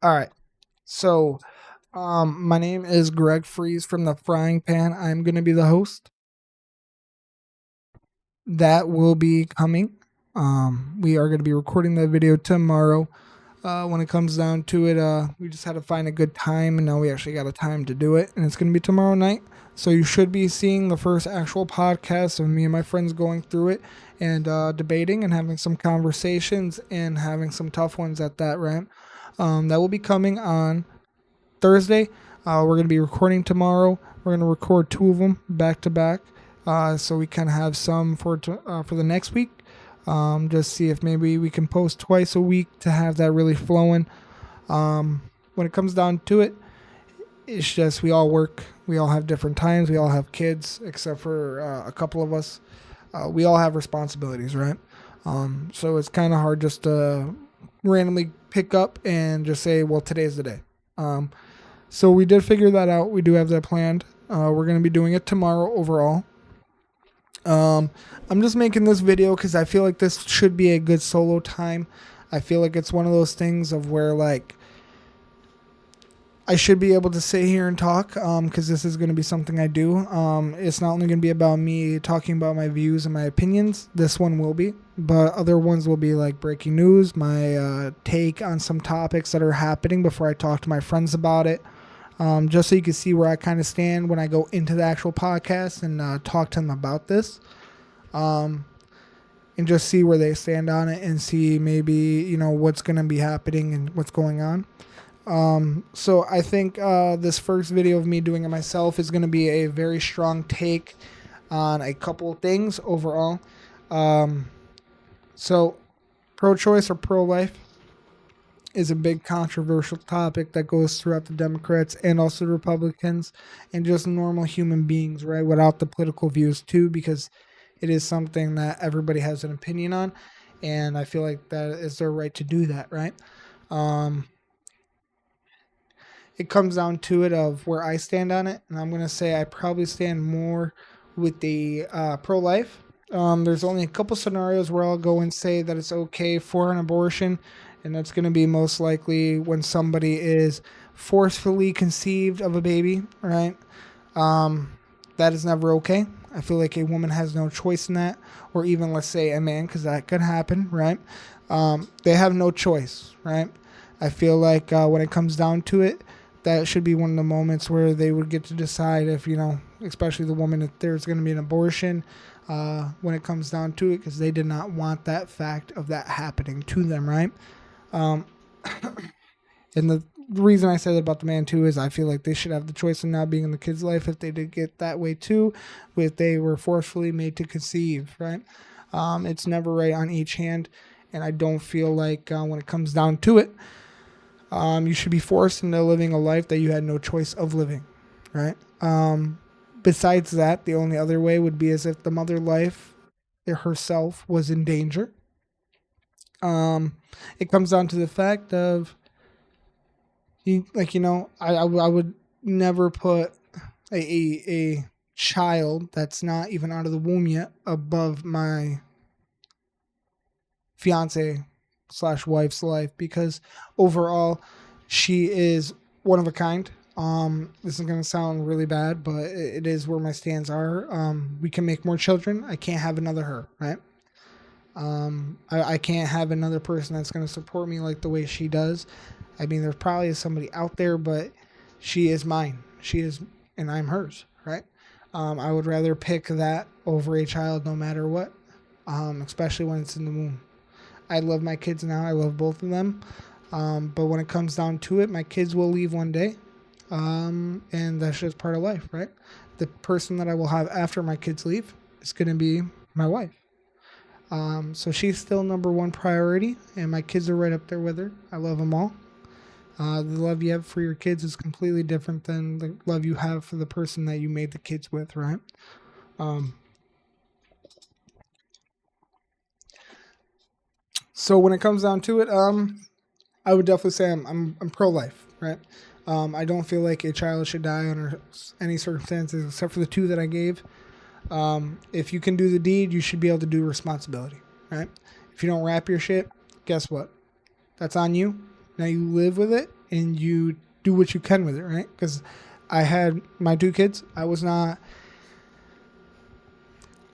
All right. So, my name is Greg Freeze from the Frying Pan. I'm going to be the host. That will be coming. We are going to be recording that video tomorrow. When it comes down to it, we just had to find a good time, and now we actually got a time to do it, and it's going to be tomorrow night. So you should be seeing the first actual podcast of me and my friends going through it and debating and having some conversations and having some tough ones at that, right? That will be coming on Thursday. We're going to be recording tomorrow. We're going to record two of them back to back, so we kind of have some for the next week. Just see if maybe we can post twice a week to have that really flowing. When it comes down to it, it's just we all work. We all have different times. We all have kids, except for a couple of us. We all have responsibilities, right? So it's kind of hard just to randomly pick up and just say, well, today's the day. So we did figure that out. We do have that planned. We're going to be doing it tomorrow overall. Um, I'm just making this video because I feel like this should be a good solo time. I feel like it's one of those things of where like I should be able to sit here and talk because this is going to be something I do. It's not only going to be about me talking about my views and my opinions. This one will be, but other ones will be like breaking news, my take on some topics that are happening before I talk to my friends about it. Just so you can see where I kind of stand when I go into the actual podcast and talk to them about this. Um, and just see where they stand on it and see maybe, what's going to be happening and what's going on. So I think this first video of me doing it myself is going to be a very strong take on a couple of things overall. Um, so pro-choice or pro-life is a big controversial topic that goes throughout the Democrats and also the Republicans and just normal human beings, right? Without the political views too, because it is something that everybody has an opinion on, and I feel like that is their right to do that, right? Um, it comes down to it of where I stand on it, and I'm gonna say I probably stand more with the pro-life. There's only a couple scenarios where I'll go and say that it's okay for an abortion, and that's going to be most likely when somebody is forcefully conceived of a baby, right? Um, that is never okay. I feel like a woman has no choice in that, or even let's say a man, because that could happen, right? They have no choice, right? I feel like when it comes down to it, that should be one of the moments where they would get to decide if, especially the woman, if there's going to be an abortion when it comes down to it, because they did not want that fact of that happening to them, right? Um, and the reason I said about the man too is I feel like they should have the choice of not being in the kid's life if they did get that way too, if they were forcefully made to conceive, right? It's never right on each hand, and I don't feel like when it comes down to it, you should be forced into living a life that you had no choice of living, right? Besides that, the only other way would be as if the mother life herself was in danger. Um, it comes down to the fact of I would never put a child that's not even out of the womb yet above my fiance slash wife's life because overall she is one of a kind. This is gonna sound really bad, but it is where my stands are. We can make more children. I can't have another her, right? I can't have another person that's gonna support me like the way she does. I mean, there probably is somebody out there, but she is mine. She is, and I'm hers, right? I would rather pick that over a child no matter what, especially when it's in the womb. I love my kids now. I love both of them. But when it comes down to it, my kids will leave one day. And that's just part of life, right? The person that I will have after my kids leave is going to be my wife. So she's still number one priority, and my kids are right up there with her. I love them all. The love you have for your kids is completely different than the love you have for the person that you made the kids with, right? Um, so when it comes down to it, I would definitely say I'm pro life, right? I don't feel like a child should die under any circumstances except for the two that I gave. If you can do the deed, you should be able to do responsibility, right? If you don't wrap your shit, guess what? That's on you. Now you live with it and you do what you can with it, right? Because I had my two kids. I was not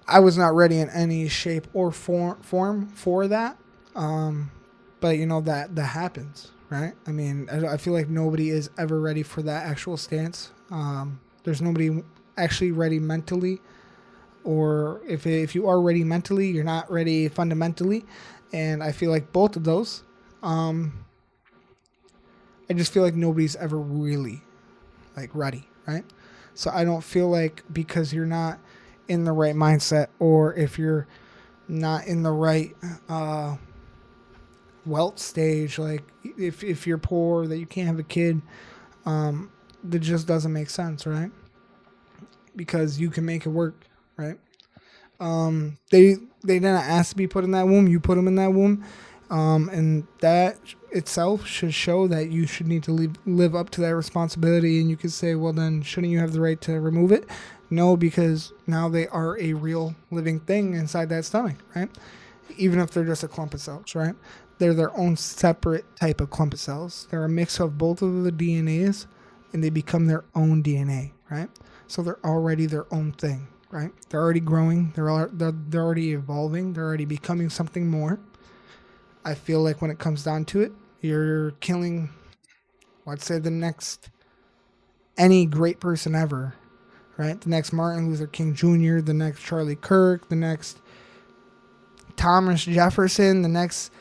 ready in any shape or form for that. Um, but you know that happens, right? I mean, I feel like nobody is ever ready for that actual stance. There's nobody actually ready mentally, or if you are ready mentally, you're not ready fundamentally. And I feel like both of those. Um, I just feel like nobody's ever really like ready, right? So I don't feel like because you're not in the right mindset, or if you're not in the right uh, wealth stage, like if you're poor, that you can't have a kid, that just doesn't make sense, right? Because you can make it work, right? They didn't ask to be put in that womb. You put them in that womb, and that itself should show that you should need to live up to that responsibility. And you could say, well, then shouldn't you have the right to remove it? No, because now they are a real living thing inside that stomach, right? Even if they're just a clump of cells, right? They're their own separate type of clump of cells. They're a mix of both of the DNAs, and they become their own DNA, right? So they're already their own thing, right? They're already growing. They're already evolving. They're already becoming something more. I feel like when it comes down to it, you're killing, let's say, the next any great person ever, right? The next Martin Luther King Jr., the next Charlie Kirk, the next Thomas Jefferson, the next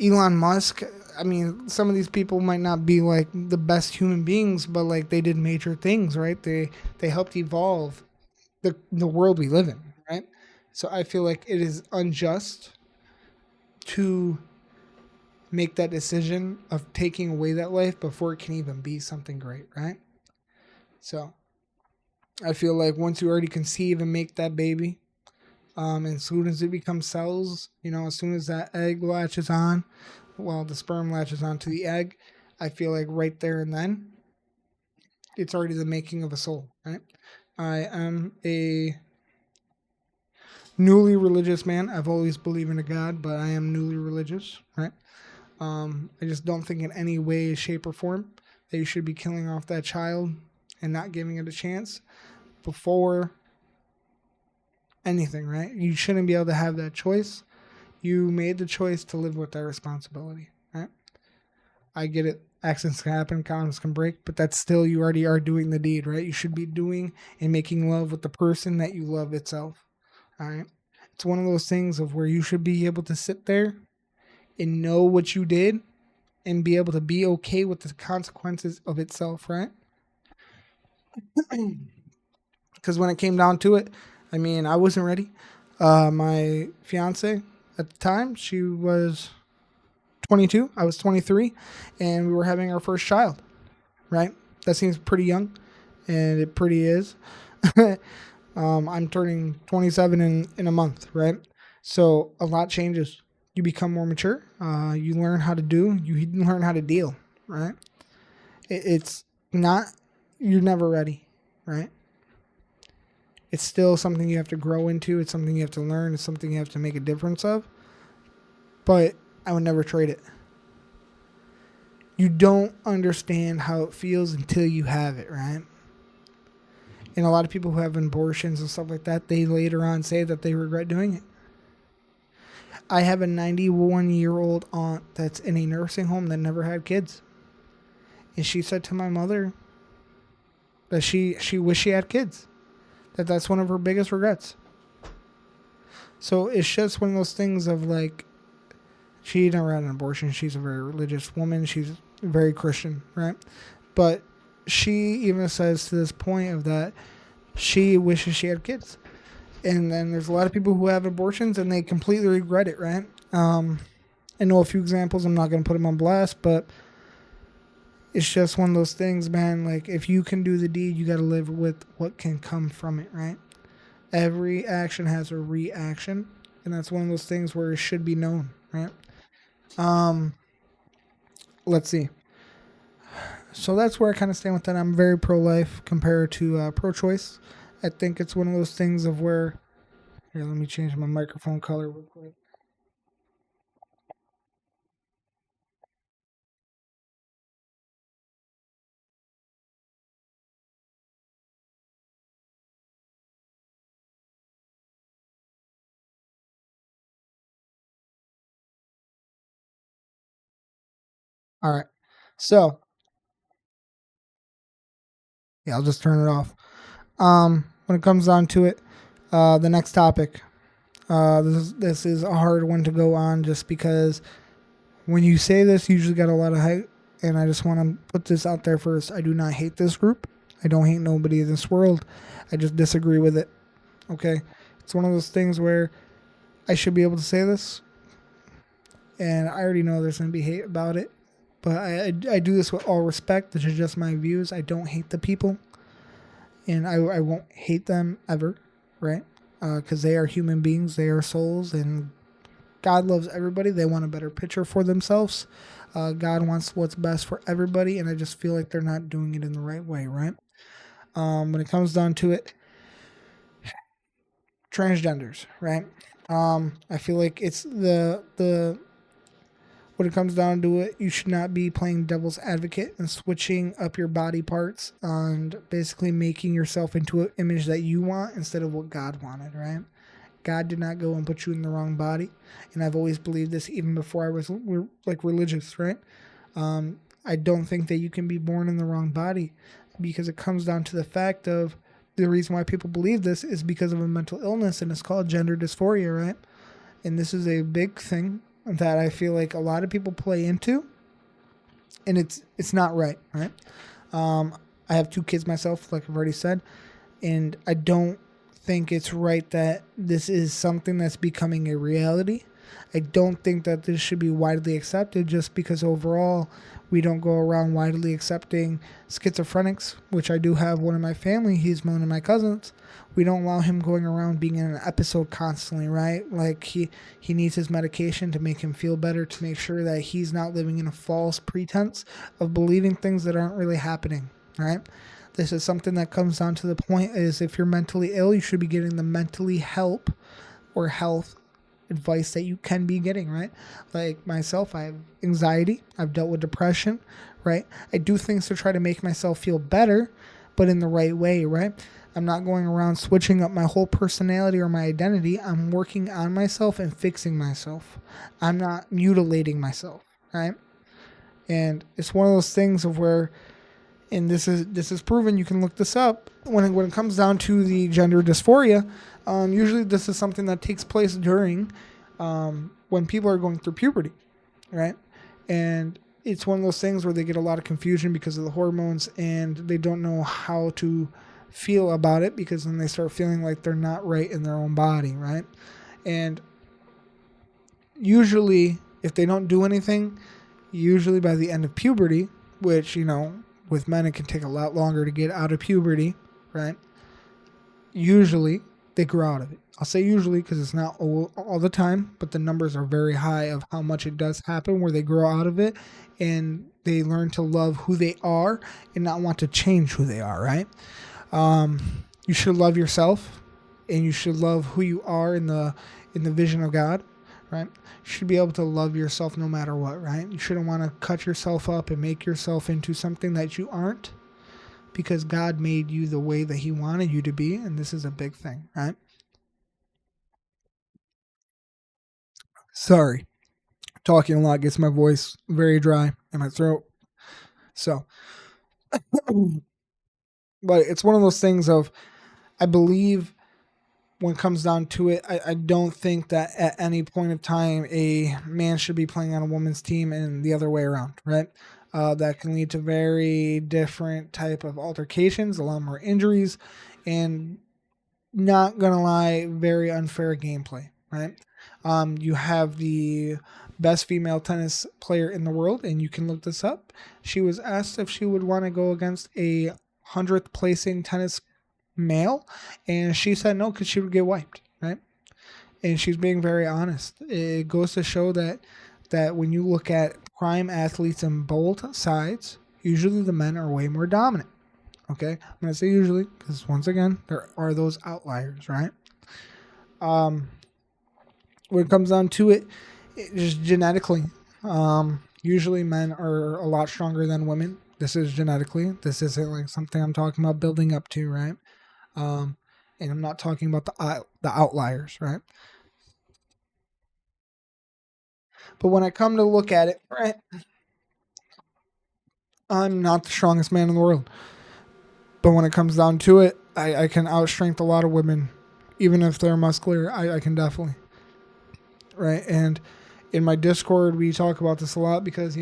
Elon Musk. I mean, some of these people might not be like the best human beings, but like they did major things, right? They helped evolve the world we live in, right? So I feel like it is unjust to make that decision of taking away that life before it can even be something great, right? So I feel like once you already conceive and make that baby, and as soon as it becomes cells, as soon as that egg latches on, well, the sperm latches onto the egg, I feel like right there and then, it's already the making of a soul, right? I am a newly religious man. I've always believed in a God, but I am newly religious, right? I just don't think in any way, shape, or form that you should be killing off that child and not giving it a chance before anything, right? You shouldn't be able to have that choice. You made the choice to live with that responsibility, right? I get it. Accidents can happen, condoms can break, but that's still, you already are doing the deed, right? You should be doing and making love with the person that you love itself, all right? It's one of those things of where you should be able to sit there and know what you did and be able to be okay with the consequences of itself, right? Because when it came down to it, I mean, I wasn't ready. My fiance at the time, she was 22. I was 23, and we were having our first child. Right? That seems pretty young, and it pretty is. I'm turning 27 in a month, right? So a lot changes. You become more mature. You learn how to do. You learn how to deal, right? It's not. You're never ready, right? It's still something you have to grow into. It's something you have to learn. It's something you have to make a difference of. But I would never trade it. You don't understand how it feels until you have it, right? And a lot of people who have abortions and stuff like that, they later on say that they regret doing it. I have a 91-year-old aunt that's in a nursing home that never had kids. And she said to my mother that she wished she had kids. That's one of her biggest regrets. So it's just one of those things of like, she never had an abortion. She's a very religious woman. She's very Christian, right? But she even says to this point of that she wishes she had kids. And then there's a lot of people who have abortions and they completely regret it, right? I know a few examples. I'm not going to put them on blast, but it's just one of those things, man. Like, if you can do the deed, you got to live with what can come from it, right? Every action has a reaction, and that's one of those things where it should be known, right? Um, let's see. So that's where I kind of stand with that. I'm very pro-life compared to pro-choice. I think it's one of those things of where. Here, let me change my microphone color real quick. All right. So yeah, I'll just turn it off. When it comes down to it, the next topic. This is a hard one to go on just because when you say this, you usually got a lot of hype. And I just want to put this out there first. I do not hate this group. I don't hate nobody in this world. I just disagree with it. Okay, it's one of those things where I should be able to say this, and I already know there's gonna be hate about it. But I do this with all respect. This is just my views. I don't hate the people, and I won't hate them ever, right? Because they are human beings, they are souls, and God loves everybody. They want a better picture for themselves. God wants what's best for everybody, and I just feel like they're not doing it in the right way, right? When it comes down to it, transgenders, right? I feel like it's the when it comes down to it, you should not be playing devil's advocate and switching up your body parts and basically making yourself into an image that you want instead of what God wanted, right? God did not go and put you in the wrong body, and I've always believed this even before I was like religious, right? I don't think that you can be born in the wrong body because it comes down to the fact of the reason why people believe this is because of a mental illness, and it's called gender dysphoria, right? And this is a big thing that I feel like a lot of people play into, and it's not right, right? I have two kids myself, like I've already said, and I don't think it's right that this is something that's becoming a reality. I don't think that this should be widely accepted just because overall we don't go around widely accepting schizophrenics, which I do have one in my family. He's one of my cousins. We don't allow him going around being in an episode constantly, right? Like he needs his medication to make him feel better, to make sure that he's not living in a false pretense of believing things that aren't really happening, right? This is something that comes down to the point is if you're mentally ill, you should be getting the mentally help or health advice that you can be getting, right? Like myself, I have anxiety, I've dealt with depression, right? I do things to try to make myself feel better, but in the right way, right? I'm not going around switching up my whole personality or my identity. I'm working on myself and fixing myself. I'm not mutilating myself, right? And it's one of those things of where, and this is proven. You can look this up. When it comes down to the gender dysphoria, usually this is something that takes place during when people are going through puberty, right? And it's one of those things where they get a lot of confusion because of the hormones, and they don't know how to feel about it because then they start feeling like they're not right in their own body, right? And usually, if they don't do anything, usually by the end of puberty, which, with men, it can take a lot longer to get out of puberty, right? Usually, they grow out of it. I'll say usually because it's not all the time, but the numbers are very high of how much it does happen where they grow out of it and they learn to love who they are and not want to change who they are, right? You should love yourself and you should love who you are in the vision of God, right? You should be able to love yourself no matter what, right? You shouldn't want to cut yourself up and make yourself into something that you aren't because God made you the way that He wanted you to be, and this is a big thing, right? Sorry, talking a lot gets my voice very dry and my throat. So, but it's one of those things of I believe when it comes down to it, I don't think that at any point of time a man should be playing on a woman's team and the other way around, right? That can lead to very different type of altercations, a lot more injuries, and not gonna lie, very unfair gameplay, right? You have the best female tennis player in the world, and you can look this up. She was asked if she would want to go against a 100th placing tennis male, and she said no because she would get wiped, right? And she's being very honest. It goes to show that when you look at prime athletes on both sides, usually the men are way more dominant. Okay, I'm gonna say usually because once again there are those outliers, right? Um, when it comes down to it, just genetically, usually men are a lot stronger than women. This is genetically. This isn't like something I'm talking about building up to, right? Um, and I'm not talking about the outliers, right? But when I come to look at it, right, I'm not the strongest man in the world. But when it comes down to it, I can outstrength a lot of women. Even if they're muscular, I can definitely. Right? And in my Discord, we talk about this a lot because,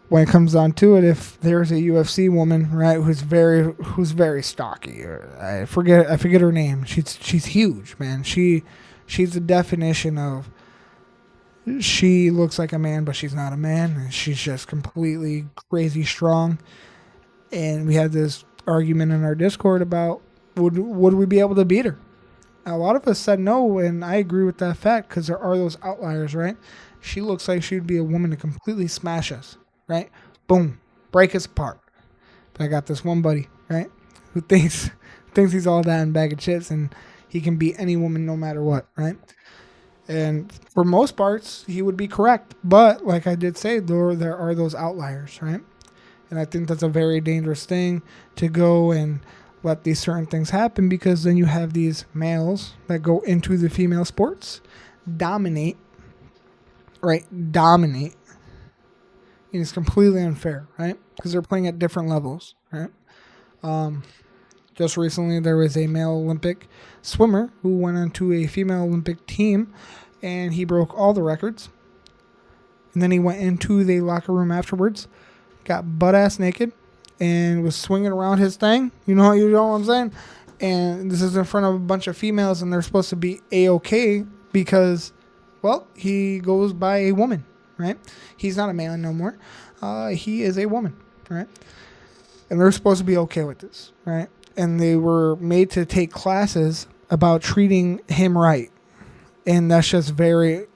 when it comes down to it, if there's a UFC woman, right, who's very stocky, I forget her name. She's huge, man. She's the definition of, she looks like a man, but she's not a man, and she's just completely crazy strong. And we had this argument in our Discord about would we be able to beat her? A lot of us said no, and I agree with that fact because there are those outliers, right? She looks like she'd be a woman to completely smash us, right? Boom, break us apart. But I got this one buddy, right, who thinks he's all that in a bag of chips, and he can beat any woman no matter what, right? And for most parts, he would be correct. But like I did say, there are those outliers, right? And I think that's a very dangerous thing to go and let these certain things happen, because then you have these males that go into the female sports, dominate, right? Dominate. And it's completely unfair, right? Because they're playing at different levels, right? Just recently, there was a male Olympic swimmer who went onto a female Olympic team, and he broke all the records. And then he went into the locker room afterwards, got butt-ass naked, and was swinging around his thing. You know what I'm saying? And this is in front of a bunch of females, and they're supposed to be A-okay because, well, he goes by a woman, right? He's not a man no more. He is a woman, right? And they're supposed to be okay with this, right? And they were made to take classes about treating him right. And that's just very,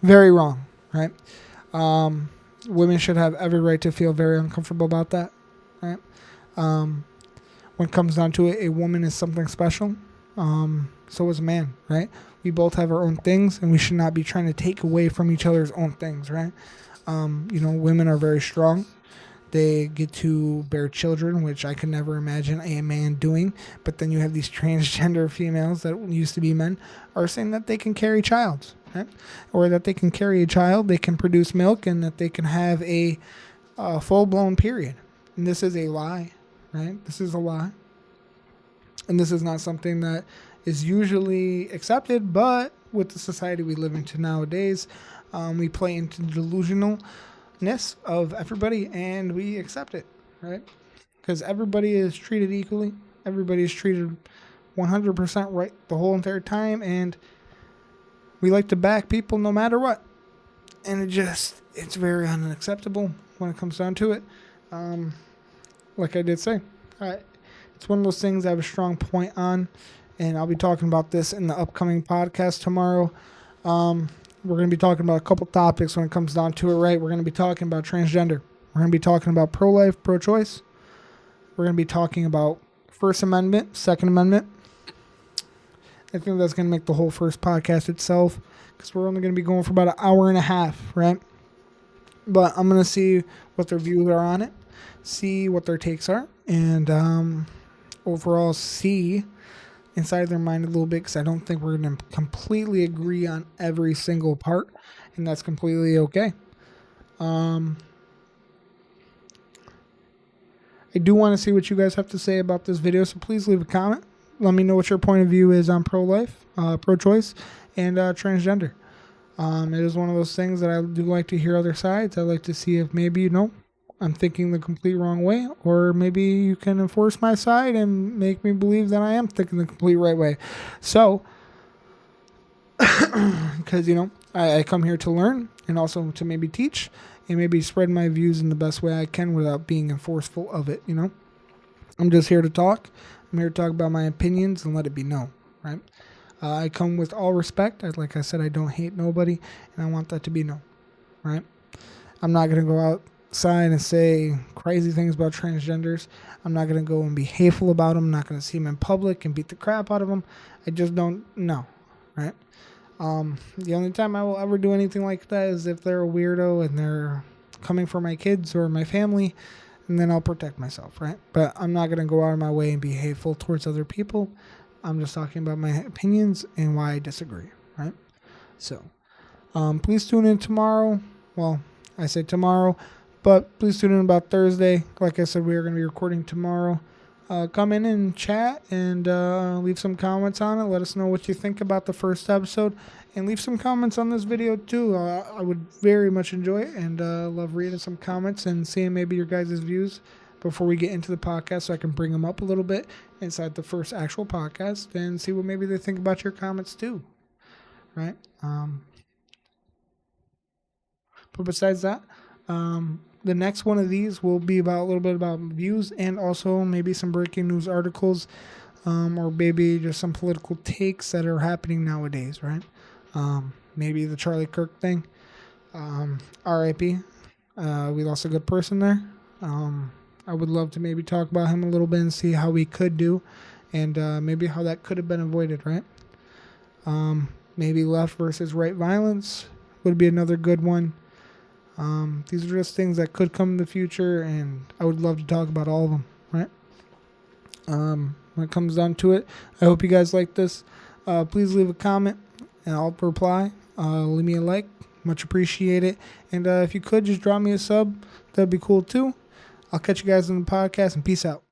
very wrong, right? Women should have every right to feel very uncomfortable about that, right? When it comes down to it, a woman is something special. So is a man, right? We both have our own things, and we should not be trying to take away from each other's own things, right? Women are very strong. They get to bear children, which I could never imagine a man doing. But then you have these transgender females that used to be men are saying that they can carry child, right? Or that they can carry a child, they can produce milk, and that they can have a full-blown period. And this is a lie, right? This is a lie. And this is not something that is usually accepted, but with the society we live into nowadays, we play into the delusionalness of everybody, and we accept it, right? Because everybody is treated equally. Everybody is treated 100% right the whole entire time, and we like to back people no matter what. And it's very unacceptable when it comes down to it. Like I did say, it's one of those things I have a strong point on, and I'll be talking about this in the upcoming podcast tomorrow. We're going to be talking about a couple topics when it comes down to it, right? We're going to be talking about transgender. We're going to be talking about pro-life, pro-choice. We're going to be talking about First Amendment, Second Amendment. I think that's going to make the whole first podcast itself, because we're only going to be going for about an hour and a half, right? But I'm going to see what their views are on it, see what their takes are, and overall see inside their mind a little bit, because I don't think we're going to completely agree on every single part, and that's completely okay. I do want to see what you guys have to say about this video, so please leave a comment. Let me know what your point of view is on pro-life, pro-choice, and transgender. It is one of those things that I do like to hear other sides. I like to see if maybe, I'm thinking the complete wrong way, or maybe you can enforce my side and make me believe that I am thinking the complete right way. So, because, I come here to learn and also to maybe teach and maybe spread my views in the best way I can without being enforceful of it, I'm just here to talk. I'm here to talk about my opinions and let it be known, right? I come with all respect. Like I said, I don't hate nobody, and I want that to be known, right? I'm not going to go outside and say crazy things about transgenders. I'm not going to go and be hateful about them. I'm not going to see them in public and beat the crap out of them. I just don't know, right? The only time I will ever do anything like that is if they're a weirdo and they're coming for my kids or my family, and then I'll protect myself, right? But I'm not going to go out of my way and be hateful towards other people. I'm just talking about my opinions and why I disagree, right? So, please tune in tomorrow. Well, I say tomorrow, But please tune in about Thursday. Like I said, we are going to be recording tomorrow. Come in and chat and leave some comments on it. Let us know what you think about the first episode. And leave some comments on this video too. I would very much enjoy it and love reading some comments and seeing maybe your guys' views before we get into the podcast, so I can bring them up a little bit inside the first actual podcast and see what maybe they think about your comments too. Right? But besides that, the next one of these will be about a little bit about views and also maybe some breaking news articles, or maybe just some political takes that are happening nowadays, right? Maybe the Charlie Kirk thing. R.I.P. We lost a good person there. I would love to maybe talk about him a little bit and see how we could do, and maybe how that could have been avoided, right? Maybe left versus right violence would be another good one. These are just things that could come in the future, and I would love to talk about all of them, right? When it comes down to it, I hope you guys like this. Please leave a comment, and I'll reply. Leave me a like. Much appreciate it. And if you could, just drop me a sub. That'd be cool, too. I'll catch you guys in the podcast, and peace out.